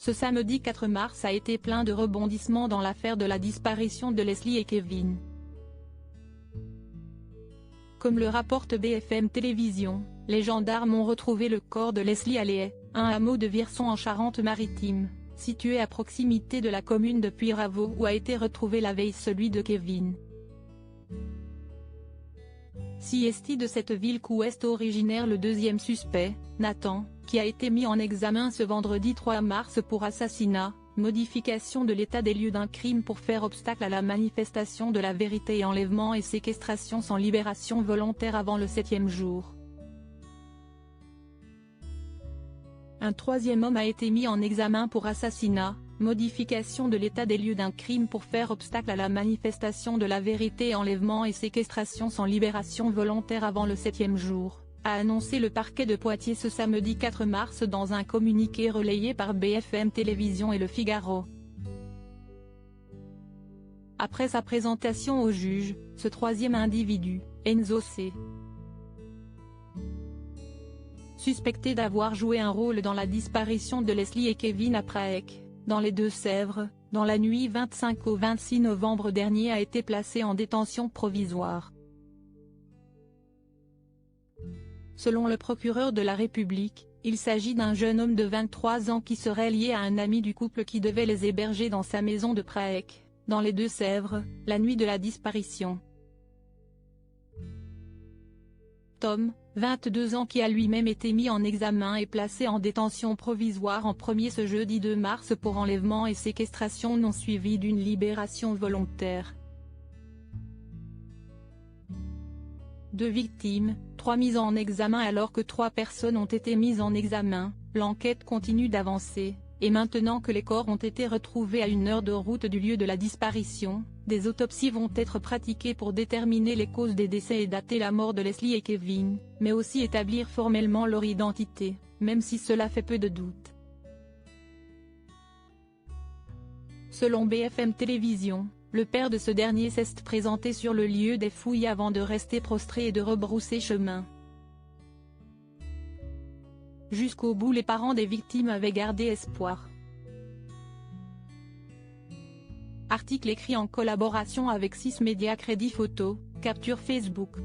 Ce samedi 4 mars a été plein de rebondissements dans l'affaire de la disparition de Leslie et Kevin. Comme le rapporte BFM Télévisions, les gendarmes ont retrouvé le corps de Leslie à Léhay, un hameau de Virson en Charente-Maritime, situé à proximité de la commune de Puyraveau où a été retrouvé la veille celui de Kevin. Siesti de cette ville qu'ouest originaire le deuxième suspect, Nathan, qui a été mis en examen ce vendredi 3 mars pour assassinat, modification de l'état des lieux d'un crime pour faire obstacle à la manifestation de la vérité et enlèvement et séquestration sans libération volontaire avant le 7e jour. Un troisième homme a été mis en examen pour assassinat, modification de l'état des lieux d'un crime pour faire obstacle à la manifestation de la vérité et enlèvement et séquestration sans libération volontaire avant le 7e jour, a annoncé le parquet de Poitiers ce samedi 4 mars dans un communiqué relayé par BFM Télévisions et Le Figaro. Après sa présentation au juge, ce troisième individu, Enzo C., suspecté d'avoir joué un rôle dans la disparition de Leslie et Kevin à Praec, dans les Deux-Sèvres, dans la nuit 25 au 26 novembre dernier a été placé en détention provisoire. Selon le procureur de la République, il s'agit d'un jeune homme de 23 ans qui serait lié à un ami du couple qui devait les héberger dans sa maison de Praec, dans les Deux-Sèvres, la nuit de la disparition. Tom, 22 ans qui a lui-même été mis en examen et placé en détention provisoire en premier ce jeudi 2 mars pour enlèvement et séquestration non suivie d'une libération volontaire. 2 victimes, 3 mises en examen alors que 3 personnes ont été mises en examen, l'enquête continue d'avancer, et maintenant que les corps ont été retrouvés à 1 heure de route du lieu de la disparition, des autopsies vont être pratiquées pour déterminer les causes des décès et dater la mort de Leslie et Kevin, mais aussi établir formellement leur identité, même si cela fait peu de doute. Selon BFM Télévisions, le père de ce dernier s'est présenté sur le lieu des fouilles avant de rester prostré et de rebrousser chemin. Jusqu'au bout les parents des victimes avaient gardé espoir. Article écrit en collaboration avec 6 médias Crédit Photo, capture Facebook.